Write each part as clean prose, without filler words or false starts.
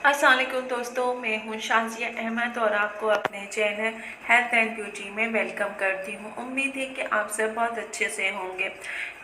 अस्सलाम वालेकुम दोस्तों, मैं हूं शाजिया अहमद और आपको अपने चैनल हेल्थ एंड ब्यूटी में वेलकम करती हूं। उम्मीद है कि आप सब बहुत अच्छे से होंगे।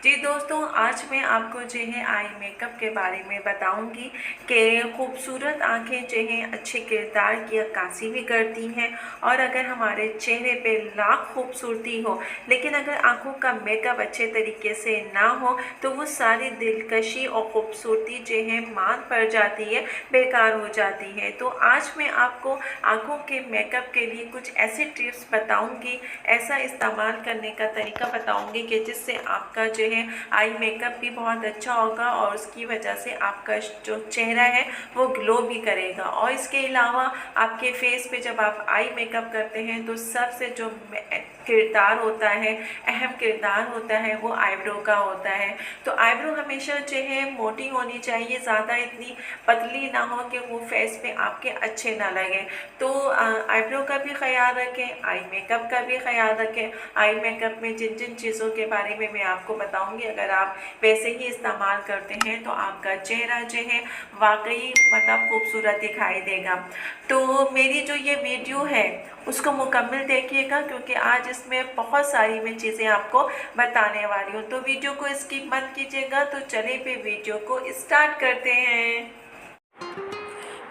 जी दोस्तों, आज मैं आपको जो है आई मेकअप के बारे में बताऊंगी कि खूबसूरत आंखें जो हैं अच्छे किरदार की अक्कासी भी करती हैं। और अगर हमारे चेहरे पे लाख खूबसूरती हो लेकिन अगर आंखों का मेकअप अच्छे तरीके से ना हो तो वो सारी दिलकशी और खूबसूरती जो है मान पड़ जाती है, बेकार हो जाती है। तो आज मैं आपको आंखों के मेकअप के लिए कुछ ऐसे टिप्स बताऊंगी, ऐसा इस्तेमाल करने का तरीका बताऊंगी कि जिससे आपका जो है आई मेकअप भी बहुत अच्छा होगा और उसकी वजह से आपका जो चेहरा है वो ग्लो भी करेगा। और इसके अलावा आपके फेस पे जब आप आई मेकअप करते हैं तो सबसे जो किरदार होता है, अहम किरदार होता है, वो आईब्रो का होता है। तो आईब्रो हमेशा जो है मोटी होनी चाहिए, ज़्यादा इतनी पतली ना हो कि वो फेस पे आपके अच्छे ना लगे। तो आईब्रो का भी ख्याल रखें, आई मेकअप का भी ख्याल रखें। आई मेकअप में जिन जिन चीज़ों के बारे में मैं आपको बताऊंगी, अगर आप वैसे ही इस्तेमाल करते हैं तो आपका चेहरा जो है वाकई मतलब खूबसूरत दिखाई देगा। तो मेरी जो ये वीडियो है उसको मुकम्मल देखिएगा, क्योंकि आज इसमें बहुत सारी मैं चीज़ें आपको बताने वाली हूँ। तो वीडियो को स्किप मत कीजिएगा। तो चलिए फिर वीडियो को स्टार्ट करते हैं।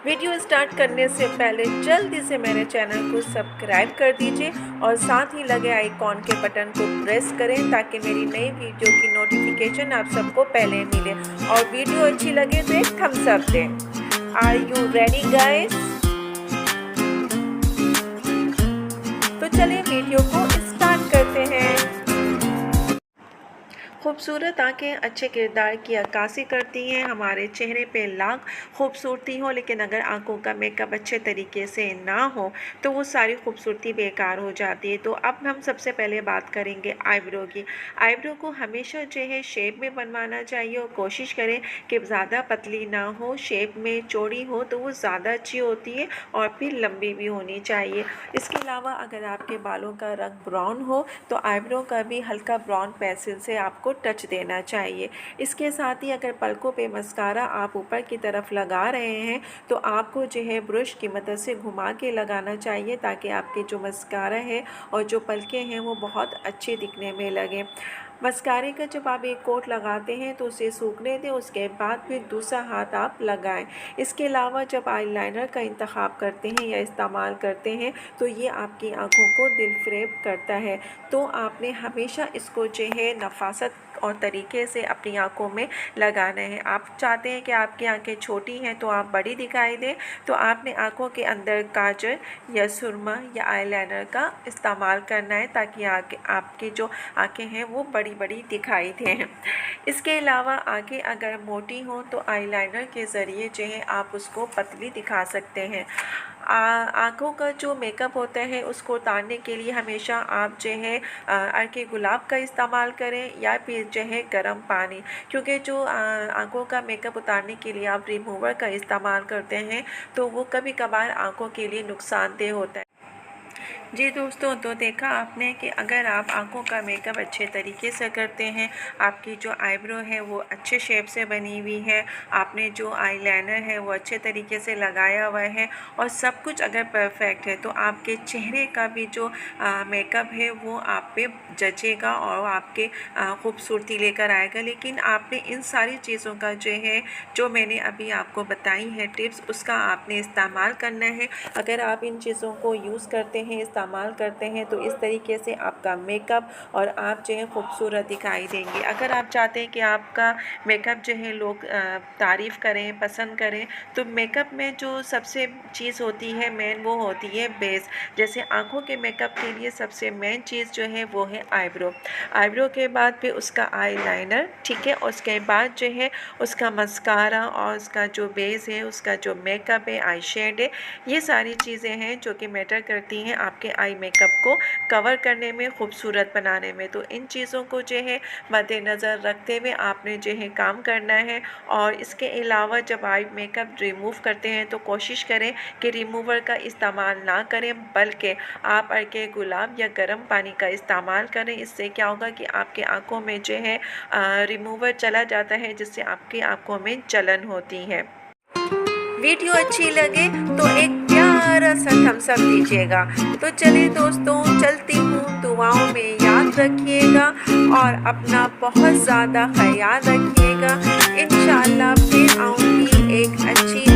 वीडियो स्टार्ट करने से पहले जल्दी से मेरे चैनल को सब्सक्राइब कर दीजिए और साथ ही लगे आइकॉन के बटन को प्रेस करें ताकि मेरी नई वीडियो की नोटिफिकेशन आप सबको पहले मिले। और वीडियो अच्छी लगे तो एक थम्स अप दें। Are you ready guys? तो चलिए वीडियो को स्टार्ट करते हैं। खूबसूरत आंखें अच्छे किरदार की अक्कासी करती हैं। हमारे चेहरे पे लाख खूबसूरती हो लेकिन अगर आंखों का मेकअप अच्छे तरीके से ना हो तो वो सारी खूबसूरती बेकार हो जाती है। तो अब हम सबसे पहले बात करेंगे आईब्रो की। आईब्रो को हमेशा जो है शेप में बनवाना चाहिए और कोशिश करें कि ज़्यादा पतली ना हो, शेप में चौड़ी हो तो वो ज़्यादा अच्छी होती है और फिर लंबी भी होनी चाहिए। इसके अलावा अगर आपके बालों का रंग ब्राउन हो तो आईब्रो का भी हल्का ब्राउन पेंसिल से आपको टच देना चाहिए। इसके साथ ही अगर पलकों पे मस्कारा आप ऊपर की तरफ लगा रहे हैं तो आपको जो है ब्रश की मदद से घुमा के लगाना चाहिए ताकि आपके जो मस्कारा है और जो पलकें हैं वो बहुत अच्छे दिखने में लगे। मस्कारे का जब आप एक कोट लगाते हैं तो उसे सूखने दें, उसके बाद फिर दूसरा हाथ आप लगाएं। इसके अलावा जब आईलाइनर का इंतखाब करते हैं या इस्तेमाल करते हैं तो ये आपकी आंखों को दिलफरेब करता है। तो आपने हमेशा इसको जो है नफासत और तरीके से अपनी आंखों में लगाना है। आप चाहते हैं कि आपकी आंखें छोटी हैं तो आप बड़ी दिखाई दें, तो आपने आंखों के अंदर काजल या सुरमा या आईलाइनर का इस्तेमाल करना है ताकि आपकी जो आंखें हैं वो बड़ी बड़ी दिखाई दें। इसके अलावा आंखें अगर मोटी हों तो आईलाइनर के ज़रिए जो है आप उसको पतली दिखा सकते हैं। आँखों का जो मेकअप होता है उसको उतारने के लिए हमेशा आप जो है अर्के गुलाब का इस्तेमाल करें या फिर जो है गर्म पानी, क्योंकि जो आँखों का मेकअप उतारने के लिए आप रिमूवर का इस्तेमाल करते हैं तो वो कभी कभार आँखों के लिए नुकसानदेह होता है। जी दोस्तों, तो देखा आपने कि अगर आप आंखों का मेकअप अच्छे तरीके से करते हैं, आपकी जो आईब्रो है वो अच्छे शेप से बनी हुई है, आपने जो आईलाइनर है वो अच्छे तरीके से लगाया हुआ है और सब कुछ अगर परफेक्ट है तो आपके चेहरे का भी जो मेकअप है वो आप पे जचेगा और आपके खूबसूरती लेकर आएगा। लेकिन आपने इन सारी चीज़ों का जो है, जो मैंने अभी आपको बताई है टिप्स, उसका आपने इस्तेमाल करना है। अगर आप इन चीज़ों को यूज़ करते हैं, इस्तेमाल करते हैं तो इस तरीके से आपका मेकअप और आप जो है खूबसूरत दिखाई देंगे। अगर आप चाहते हैं कि आपका मेकअप जो है लोग तारीफ़ करें, पसंद करें, तो मेकअप में जो सबसे चीज़ होती है मेन, वो होती है बेस। जैसे आँखों के मेकअप के लिए सबसे मेन चीज़ जो है वो है आईब्रो। आईब्रो के बाद फिर उसका आईलाइनर, ठीक है, उसके बाद जो है उसका मस्कारा और उसका जो बेस है, उसका जो मेकअप है, आई शेड है, ये सारी चीज़ें हैं जो कि मैटर करती हैं आपके आई मेकअप को कवर करने में, खूबसूरत बनाने में। तो इन चीज़ों को जो है मद्देनज़र रखते हुए आपने जो है काम करना है। और इसके अलावा जब आई मेकअप रिमूव करते हैं तो कोशिश करें कि रिमूवर का इस्तेमाल ना करें, बल्कि आप अर्के गुलाब या गर्म पानी का इस्तेमाल करें। इससे क्या होगा कि आपके आँखों में जो है रिमूवर चला जाता है, जिससे आपकी आँखों में जलन होती है। वीडियो अच्छी लगे तो एक प्यारा सा थम्स अप दीजिएगा। तो चलिए दोस्तों, चलती हूँ, दुआओं में याद रखिएगा और अपना बहुत ज़्यादा ख्याल रखिएगा। इंशाअल्लाह फिर आऊँगी एक अच्छी